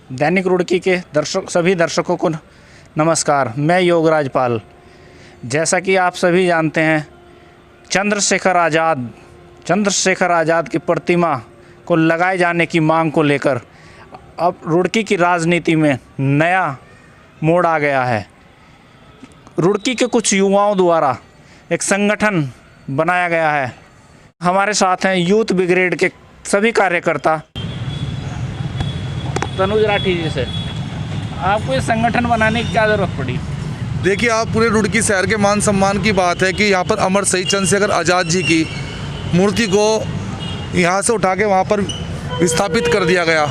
दैनिक रुड़की के सभी दर्शकों को नमस्कार। मैं योगराज पाल। जैसा कि आप सभी जानते हैं, चंद्रशेखर आज़ाद की प्रतिमा को लगाए जाने की मांग को लेकर अब रुड़की की राजनीति में नया मोड़ आ गया है। रुड़की के कुछ युवाओं द्वारा एक संगठन बनाया गया है। हमारे साथ हैं यूथ ब्रिगेड के सभी कार्यकर्ता। तनुज राठी जी से आपको ये संगठन बनाने की क्या ज़रूरत पड़ी? देखिए, आप पूरे रुड़की शहर के मान सम्मान की बात है कि यहाँ पर अमर शहीद चंद्रशेखर आज़ाद जी की मूर्ति को यहाँ से उठा के वहाँ पर विस्थापित कर दिया गया,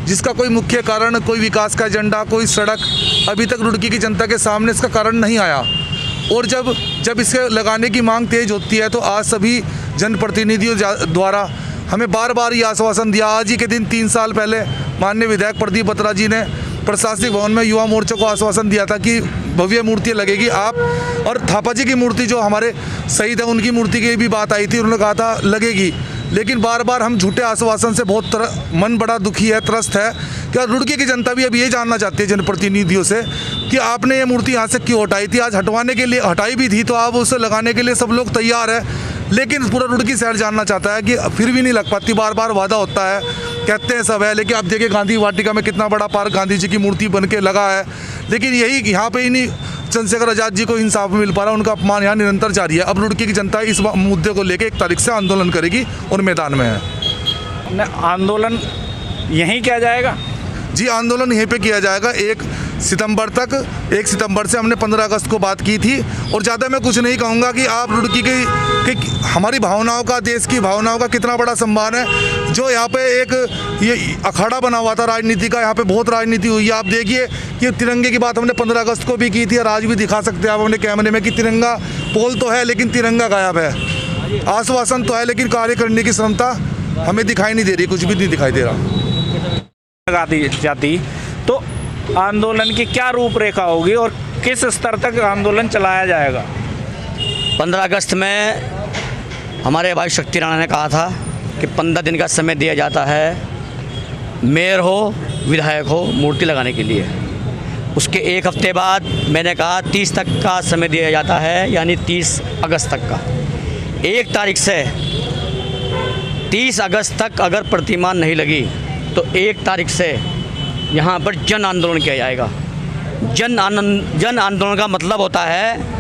जिसका कोई मुख्य कारण, कोई विकास का एजेंडा, कोई सड़क अभी तक रुड़की की जनता के सामने इसका कारण नहीं आया। और जब इसके लगाने की मांग तेज होती है तो आज सभी जनप्रतिनिधियों द्वारा हमें बार बार ये आश्वासन दिया। आज ही के दिन 3 साल पहले माननीय विधायक प्रदीप बत्रा जी ने प्रशासनिक भवन में युवा मोर्चा को आश्वासन दिया था कि भव्य मूर्ति लगेगी। आप और थापा जी की मूर्ति, जो हमारे शहीद है, उनकी मूर्ति की भी बात आई थी, उन्होंने कहा था लगेगी। लेकिन बार बार हम झूठे आश्वासन से बहुत मन बड़ा दुखी है, त्रस्त है। क्या रुड़की की जनता भी अब ये जानना चाहती है जनप्रतिनिधियों से कि आपने ये मूर्ति यहाँ से क्यों हटाई थी? आज हटवाने के लिए हटाई भी थी तो आप उसे लगाने के लिए सब लोग तैयार है, लेकिन पूरा रुड़की शहर जानना चाहता है कि फिर भी नहीं लग पाती। बार बार वादा होता है, कहते हैं सब है, लेकिन अब देखिए गांधी वाटिका में कितना बड़ा पार्क गांधी जी की मूर्ति बन के लगा है, लेकिन यही यहाँ पे ही नहीं चंद्रशेखर आज़ाद जी को इंसाफ मिल पा रहा। उनका अपमान यहाँ निरंतर जारी है। अब रुड़की की जनता इस मुद्दे को लेकर 1 तारीख से आंदोलन करेगी और मैदान में है। आंदोलन यहीं किया जाएगा? जी, आंदोलन यहीं पे किया जाएगा 1 सितंबर तक। 1 सितंबर से हमने 15 अगस्त को बात की थी। और ज़्यादा मैं कुछ नहीं कहूँगा कि आप रुड़की की हमारी भावनाओं का, देश की भावनाओं का कितना बड़ा सम्मान है। जो यहाँ पे एक ये अखाड़ा बना हुआ था राजनीति का, यहाँ पे बहुत राजनीति हुई है। आप देखिए कि तिरंगे की बात हमने 15 अगस्त को भी की थी और आज भी दिखा सकते हैं आप अपने कैमरे में कि तिरंगा पोल तो है लेकिन तिरंगा गायब है। आश्वासन तो है लेकिन कार्य करने की क्षमता हमें दिखाई नहीं दे रही, कुछ भी नहीं दिखाई दे रहा। लगा दी जाती तो आंदोलन की क्या रूपरेखा होगी और किस स्तर तक आंदोलन चलाया जाएगा? 15 अगस्त में हमारे भाई शक्ति राणा ने कहा था कि 15 दिन का समय दिया जाता है, मेयर हो, विधायक हो, मूर्ति लगाने के लिए। उसके 1 हफ्ते बाद मैंने कहा 30 तक का समय दिया जाता है, यानी 30 अगस्त तक का। 1 तारीख से 30 अगस्त तक अगर प्रतिमा नहीं लगी तो 1 तारीख से यहाँ पर जन आंदोलन किया जाएगा। जन आंदोलन का मतलब होता है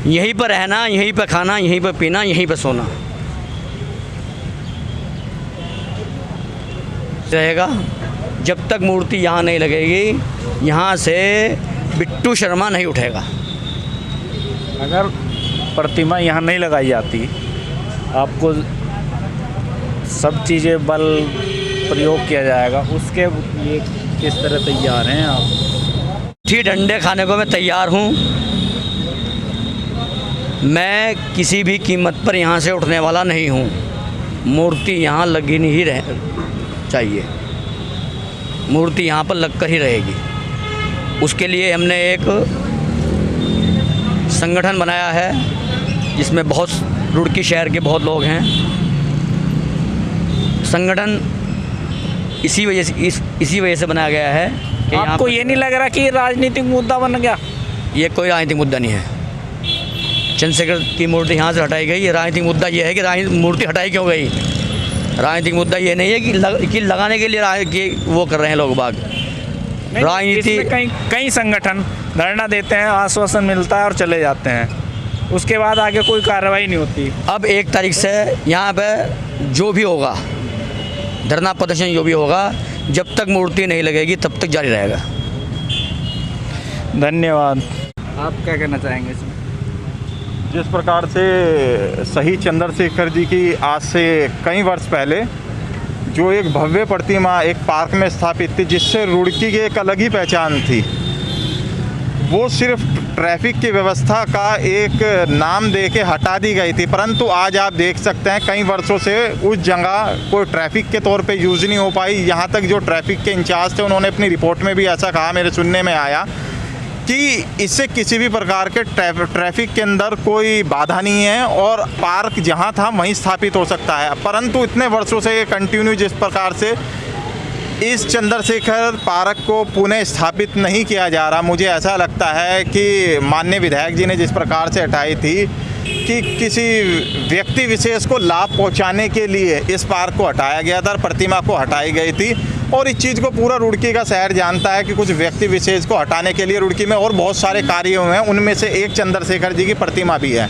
यहीं पर रहना, यहीं पर खाना, यहीं पर पीना, यहीं पर सोना रहेगा। जब तक मूर्ति यहाँ नहीं लगेगी, यहाँ से बिट्टू शर्मा नहीं उठेगा। अगर प्रतिमा यहाँ नहीं लगाई जाती, आपको सब चीज़ें बल प्रयोग किया जाएगा, उसके लिए किस तरह तैयार हैं आप? ठीक, डंडे खाने को मैं तैयार हूँ। मैं किसी भी कीमत पर यहाँ से उठने वाला नहीं हूँ। मूर्ति यहाँ लगी नहीं चाहिए, मूर्ति यहाँ पर लगकर ही रहेगी। उसके लिए हमने एक संगठन बनाया है जिसमें बहुत रुड़की शहर के बहुत लोग हैं। संगठन इसी वजह से बनाया गया है कि आपको ये नहीं लग रहा कि राजनीतिक मुद्दा बन गया? ये कोई राजनीतिक मुद्दा नहीं है। चंद्रशेखर की मूर्ति यहाँ से हटाई गई। राजनीतिक मुद्दा ये है कि मूर्ति हटाई क्यों गई। राजनीतिक मुद्दा ये नहीं है कि लगाने के लिए कि वो कर रहे हैं लोग बाग। राजनीति कई संगठन धरना देते हैं, आश्वासन मिलता है और चले जाते हैं, उसके बाद आगे कोई कार्रवाई नहीं होती। अब 1 तारीख से यहाँ पे जो भी होगा, धरना प्रदर्शन जो भी होगा, जब तक मूर्ति नहीं लगेगी तब तक जारी रहेगा। धन्यवाद। आप क्या कहना चाहेंगे इसमें? जिस प्रकार से शहीद चंद्रशेखर जी की आज से कई वर्ष पहले जो एक भव्य प्रतिमा एक पार्क में स्थापित थी, जिससे रुड़की की एक अलग ही पहचान थी, वो सिर्फ ट्रैफिक की व्यवस्था का एक नाम दे के हटा दी गई थी। परंतु आज आप देख सकते हैं कई वर्षों से उस जगह कोई ट्रैफिक के तौर पे यूज़ नहीं हो पाई। यहाँ तक जो ट्रैफिक के इंचार्ज थे उन्होंने अपनी रिपोर्ट में भी ऐसा कहा, मेरे सुनने में आया, कि इससे किसी भी प्रकार के ट्रैफिक के अंदर कोई बाधा नहीं है और पार्क जहां था वहीं स्थापित हो सकता है। परंतु इतने वर्षों से ये कंटिन्यू जिस प्रकार से इस चंद्रशेखर पार्क को पुनः स्थापित नहीं किया जा रहा। मुझे ऐसा लगता है कि माननीय विधायक जी ने जिस प्रकार से हटाई थी कि किसी व्यक्ति विशेष को लाभ पहुंचाने के लिए इस पार्क को हटाया गया था, प्रतिमा को हटाई गई थी। और इस चीज़ को पूरा रुड़की का शहर जानता है कि कुछ व्यक्ति विशेष को हटाने के लिए रुड़की में और बहुत सारे कार्य हुए हैं, उनमें से एक चंद्रशेखर जी की प्रतिमा भी है।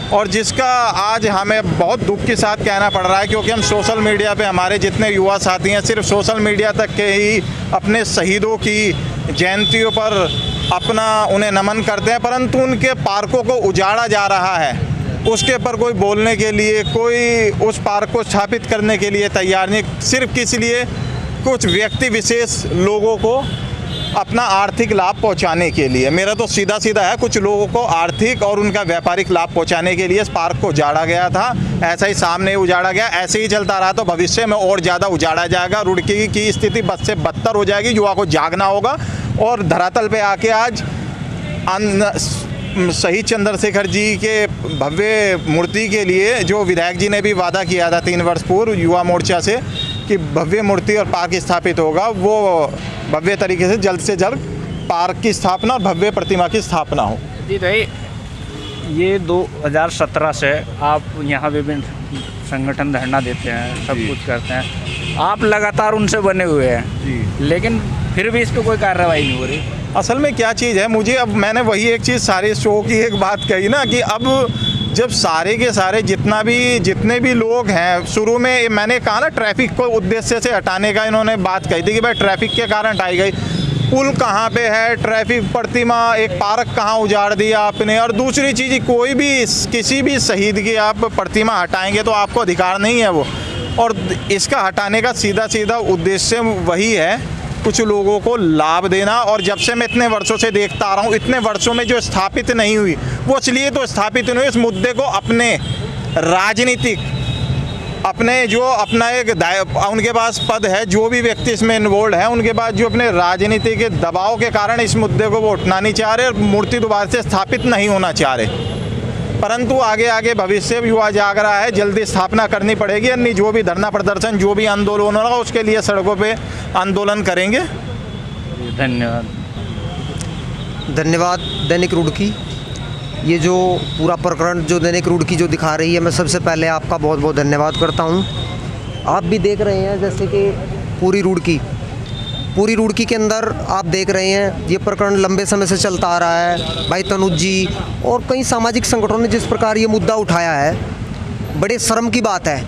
और जिसका आज हमें बहुत दुख के साथ कहना पड़ रहा है, क्योंकि हम सोशल मीडिया पे हमारे जितने युवा साथी हैं सिर्फ सोशल मीडिया तक के ही अपने शहीदों की जयंतियों पर अपना उन्हें नमन करते हैं, परंतु उनके पार्कों को उजाड़ा जा रहा है। उसके ऊपर कोई बोलने के लिए, कोई उस पार्क को स्थापित करने के लिए तैयार नहीं। सिर्फ किस लिए, कुछ व्यक्ति विशेष लोगों को अपना आर्थिक लाभ पहुंचाने के लिए। मेरा तो सीधा सीधा है, कुछ लोगों को आर्थिक और उनका व्यापारिक लाभ पहुंचाने के लिए इस पार्क को उजाड़ा गया था। ऐसा ही सामने उजाड़ा गया, ऐसे ही चलता रहा तो भविष्य में और ज़्यादा उजाड़ा जाएगा। रुड़की की स्थिति बद से बदतर हो जाएगी। युवा को जागना होगा और धरातल पे आके आज शहीद चंद्रशेखर जी के भव्य मूर्ति के लिए जो विधायक जी ने भी वादा किया था 3 वर्ष पूर्व युवा मोर्चा से कि भव्य मूर्ति और पार्क स्थापित होगा, वो भव्य तरीके से जल्द पार्क की स्थापना और भव्य प्रतिमा की स्थापना हो। जी भाई, ये 2017 से आप यहाँ विभिन्न संगठन धरना देते हैं, सब कुछ करते हैं, आप लगातार उनसे बने हुए हैं जी, लेकिन फिर भी इस पर कोई कार्रवाई नहीं हो रही। असल में क्या चीज़ है, मुझे अब मैंने वही एक चीज़ सारे शो की एक बात कही ना कि अब जब सारे के सारे जितने भी लोग हैं, शुरू में मैंने कहा ना ट्रैफिक को उद्देश्य से हटाने का इन्होंने बात कही थी कि भाई ट्रैफिक के कारण हटाई गई। पुल कहाँ पे है, ट्रैफिक प्रतिमा, एक पार्क कहाँ उजाड़ दिया आपने। और दूसरी चीज़, कोई भी किसी भी शहीद की आप प्रतिमा हटाएंगे तो आपको अधिकार नहीं है वो। और इसका हटाने का सीधा उद्देश्य वही है, कुछ लोगों को लाभ देना। और जब से मैं इतने वर्षों से देखता आ रहा हूँ, इतने वर्षों में जो स्थापित नहीं हुई वो इसलिए तो स्थापित नहीं हुई, इस मुद्दे को अपने राजनीतिक, अपने जो अपना एक उनके पास पद है, जो भी व्यक्ति इसमें इन्वॉल्व है, उनके पास जो अपने राजनीति के दबाव के कारण इस मुद्दे को वो उठना नहीं चाह रहे और मूर्ति दोबारा से स्थापित नहीं होना चाह रहे। परंतु आगे भविष्य युवा जाग रहा है, जल्दी स्थापना करनी पड़ेगी, अन्य जो भी धरना प्रदर्शन, जो भी आंदोलन होगा उसके लिए सड़कों पे आंदोलन करेंगे। धन्यवाद दैनिक रुड़की। ये जो पूरा प्रकरण जो दैनिक रुड़की जो दिखा रही है, मैं सबसे पहले आपका बहुत बहुत धन्यवाद करता हूँ। आप भी देख रहे हैं जैसे कि पूरी रुड़की के अंदर आप देख रहे हैं ये प्रकरण लंबे समय से चलता आ रहा है। भाई तनुज जी और कई सामाजिक संगठनों ने जिस प्रकार ये मुद्दा उठाया है, बड़े शर्म की बात है।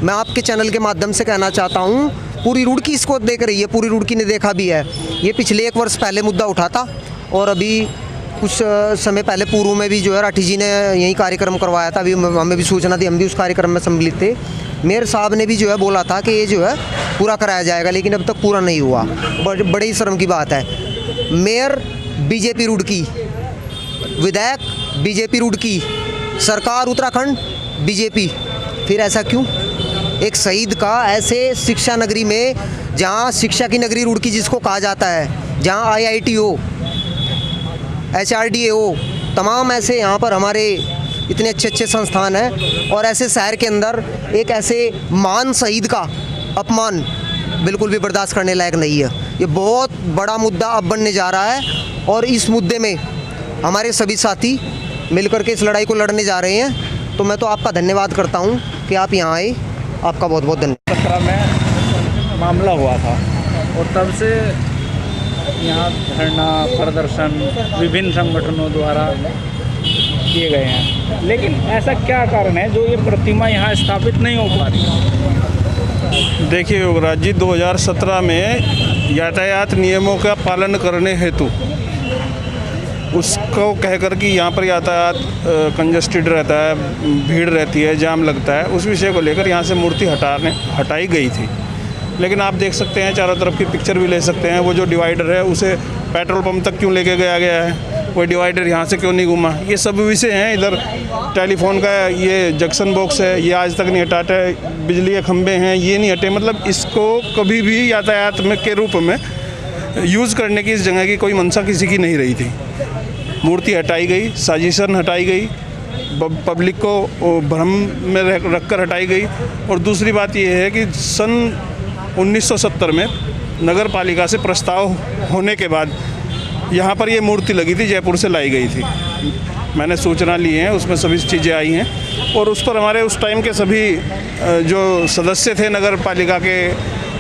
मैं आपके चैनल के माध्यम से कहना चाहता हूँ, पूरी रुड़की इसको देख रही है, पूरी रुड़की ने देखा भी है। ये पिछले 1 वर्ष पहले मुद्दा उठा था और अभी कुछ समय पहले पूर्व में भी जो है राठी जी ने यही कार्यक्रम करवाया था। अभी हमें भी सूचना थी, हम भी उस कार्यक्रम में सम्मिलित थे। मेयर साहब ने भी जो है बोला था कि ये जो है पूरा कराया जाएगा, लेकिन अब तक पूरा नहीं हुआ। बड़े ही शर्म की बात है। मेयर बीजेपी रुड़की, विधायक बीजेपी रुड़की, सरकार उत्तराखंड बीजेपी। फिर ऐसा क्यों? एक शहीद का ऐसे शिक्षा नगरी में, जहाँ शिक्षा की नगरी रुड़की जिसको कहा जाता है, जहाँ IIT हो, HRDA हो, तमाम ऐसे यहाँ पर हमारे इतने अच्छे संस्थान हैं, और ऐसे शहर के अंदर एक ऐसे महान शहीद का अपमान बिल्कुल भी बर्दाश्त करने लायक नहीं है। ये बहुत बड़ा मुद्दा अब बनने जा रहा है और इस मुद्दे में हमारे सभी साथी मिलकर के इस लड़ाई को लड़ने जा रहे हैं। तो मैं तो आपका धन्यवाद करता हूँ कि आप यहाँ आए, आपका बहुत बहुत धन्यवाद। 17 में मामला हुआ था और तब से यहाँ धरना प्रदर्शन विभिन्न संगठनों द्वारा किए गए हैं, लेकिन ऐसा क्या कारण है जो ये प्रतिमा यहाँ स्थापित नहीं हो पा रही? देखिए योगराज जी, 2017 में यातायात नियमों का पालन करने हेतु उसको कहकर कि यहाँ पर यातायात कंजस्टेड रहता है, भीड़ रहती है, जाम लगता है, उस विषय को लेकर यहाँ से मूर्ति हटाई गई थी। लेकिन आप देख सकते हैं, चारों तरफ की पिक्चर भी ले सकते हैं, वो जो डिवाइडर है उसे पेट्रोल पंप तक क्यों लेके गया है, वो डिवाइडर यहाँ से क्यों नहीं घूमा, ये सब विषय हैं। इधर टेलीफोन का ये जंक्शन बॉक्स है, ये आज तक नहीं हटाता, बिजली के खंभे हैं, ये नहीं हटे। मतलब इसको कभी भी यातायात में के रूप में यूज़ करने की इस जगह की कोई मंशा किसी की नहीं रही थी। मूर्ति हटाई गई, साजिशन हटाई गई, पब्लिक को भ्रम में रखकर हटाई गई। और दूसरी बात ये है कि सन 1970 में नगर पालिका से प्रस्ताव होने के बाद यहाँ पर ये मूर्ति लगी थी, जयपुर से लाई गई थी। मैंने सूचना ली है, उसमें सभी चीज़ें आई हैं और उस पर हमारे उस टाइम के सभी जो सदस्य थे नगर पालिका के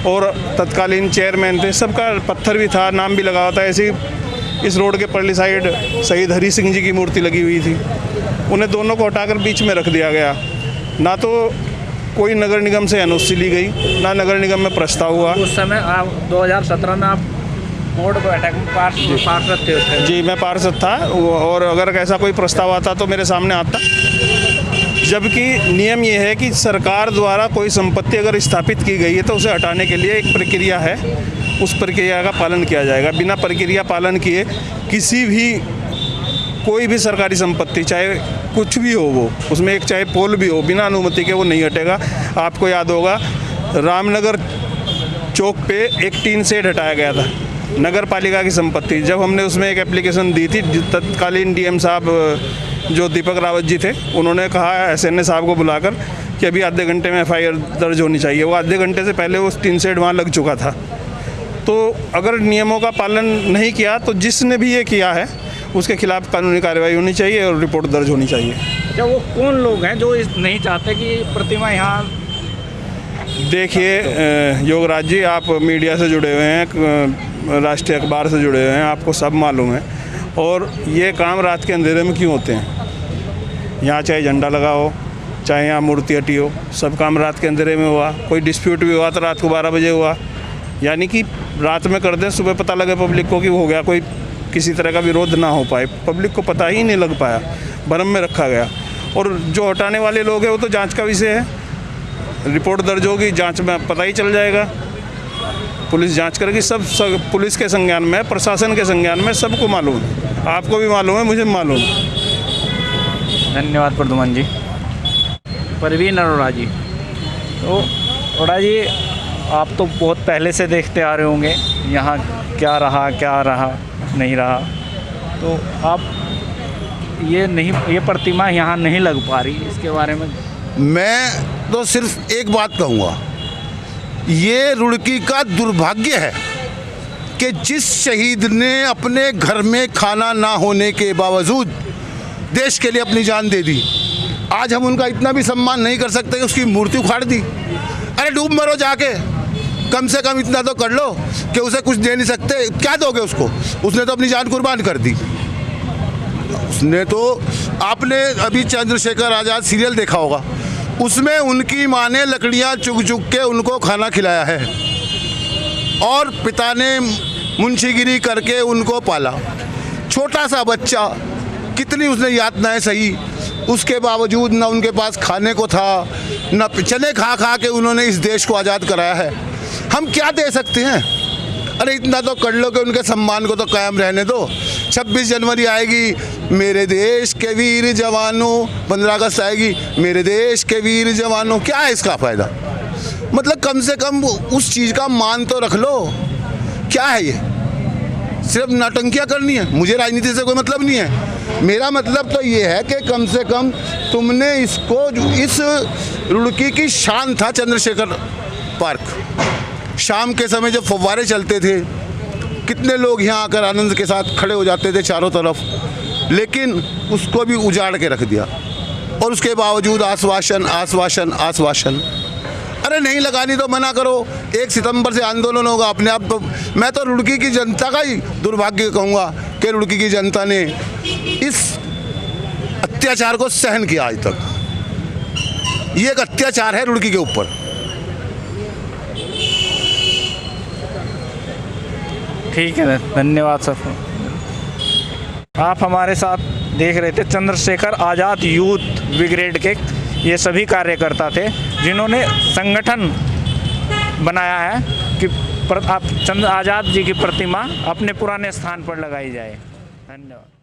और तत्कालीन चेयरमैन थे, सबका पत्थर भी था, नाम भी लगा हुआ था। ऐसे ही इस रोड के परली साइड शहीद हरी सिंह जी की मूर्ति लगी हुई थी, उन्हें दोनों को हटाकर बीच में रख दिया गया। ना तो कोई नगर निगम से एनओसी ली गई, ना नगर निगम में प्रस्ताव हुआ। उस समय आप 2017 में आप बोर्ड बैठक में पार्षद थे? जी, मैं पार्षद था और अगर ऐसा कोई प्रस्ताव आता तो मेरे सामने आता। जबकि नियम ये है कि सरकार द्वारा कोई संपत्ति अगर स्थापित की गई है तो उसे हटाने के लिए एक प्रक्रिया है, उस प्रक्रिया का पालन किया जाएगा। बिना प्रक्रिया पालन किए किसी भी कोई भी सरकारी संपत्ति, चाहे कुछ भी हो, वो उसमें एक चाहे पोल भी हो, बिना अनुमति के वो नहीं हटेगा। आपको याद होगा रामनगर चौक पे एक टीन शेड हटाया गया था, नगर पालिका की संपत्ति। जब हमने उसमें एक एप्लीकेशन दी थी, तत्कालीन डीएम साहब जो दीपक रावत जी थे, उन्होंने कहा एसएनए साहब को बुलाकर कि अभी आधे घंटे में एफआईआर दर्ज होनी चाहिए। वो आधे घंटे से पहले वो टीन शेड वहाँ लग चुका था। तो अगर नियमों का पालन नहीं किया तो जिसने भी ये किया है उसके खिलाफ कानूनी कार्रवाई होनी चाहिए और रिपोर्ट दर्ज होनी चाहिए। क्या वो कौन लोग हैं जो नहीं चाहते कि प्रतिमा यहाँ? देखिए योगराज जी, आप मीडिया से जुड़े हुए हैं, राष्ट्रीय अखबार से जुड़े हुए हैं, आपको सब मालूम है। और ये काम रात के अंधेरे में क्यों होते हैं? यहाँ चाहे झंडा लगा हो, चाहे यहाँ मूर्ति हटी हो, सब काम रात के अंधेरे में हुआ। कोई डिस्प्यूट भी हुआ तो रात को 12 बजे हुआ। यानी कि रात में कर दें, सुबह पता लगे पब्लिक को कि हो गया, कोई किसी तरह का विरोध ना हो पाए। पब्लिक को पता ही नहीं लग पाया, भरम में रखा गया। और जो हटाने वाले लोग हैं वो तो जांच का विषय है, रिपोर्ट दर्ज होगी, जांच में पता ही चल जाएगा। पुलिस जांच करेगी, सब पुलिस के संज्ञान में, प्रशासन के संज्ञान में, सबको मालूम है। आपको भी मालूम है, मुझे मालूम है। धन्यवाद प्रद्युमन जी। परवीन अरोड़ा जी, तो अरोड़ा जी आप तो बहुत पहले से देखते आ रहे होंगे यहाँ क्या रहा नहीं रहा, तो आप ये प्रतिमा यहाँ नहीं लग पा रही, इसके बारे में? मैं तो सिर्फ एक बात कहूँगा, ये रुड़की का दुर्भाग्य है कि जिस शहीद ने अपने घर में खाना ना होने के बावजूद देश के लिए अपनी जान दे दी, आज हम उनका इतना भी सम्मान नहीं कर सकते कि उसकी मूर्ति उखाड़ दी। अरे डूब मरो जाके, कम से कम इतना तो कर लो कि उसे कुछ दे नहीं सकते, क्या दोगे उसको? उसने तो अपनी जान कुर्बान कर दी। उसने तो, आपने अभी चंद्रशेखर आज़ाद सीरियल देखा होगा, उसमें उनकी माँ ने लकड़ियाँ चुग चुग के उनको खाना खिलाया है और पिता ने मुंशीगिरी करके उनको पाला। छोटा सा बच्चा, कितनी उसने यातनाएं सही, उसके बावजूद ना उनके पास खाने को था, ना चने खा खा के उन्होंने इस देश को आज़ाद कराया है। हम क्या दे सकते हैं? अरे इतना तो कर लो कि उनके सम्मान को तो कायम रहने दो। 26 जनवरी आएगी, मेरे देश के वीर जवानों, 15 अगस्त आएगी, मेरे देश के वीर जवानों, क्या है इसका फ़ायदा? मतलब कम से कम उस चीज़ का मान तो रख लो। क्या है ये? सिर्फ नाटंकियाँ करनी है? मुझे राजनीति से कोई मतलब नहीं है। मेरा मतलब तो ये है कि कम से कम तुमने इसको, इस रुड़की की शान था चंद्रशेखर पार्क, शाम के समय जब फव्वारे चलते थे, कितने लोग यहाँ आकर आनंद के साथ खड़े हो जाते थे चारों तरफ, लेकिन उसको भी उजाड़ के रख दिया। और उसके बावजूद आश्वासन आश्वासन आश्वासन। अरे नहीं लगानी तो मना करो, 1 सितंबर से आंदोलन होगा अपने आप। तो मैं तो रुड़की की जनता का ही दुर्भाग्य कहूँगा कि रुड़की की जनता ने इस अत्याचार को सहन किया आज तक। ये एक अत्याचार है रुड़की के ऊपर। ठीक है, धन्यवाद सर। आप हमारे साथ देख रहे थे चंद्रशेखर आज़ाद यूथ ब्रिगेड के ये सभी कार्यकर्ता थे जिन्होंने संगठन बनाया है कि आप चंद्र आज़ाद जी की प्रतिमा अपने पुराने स्थान पर लगाई जाए। धन्यवाद।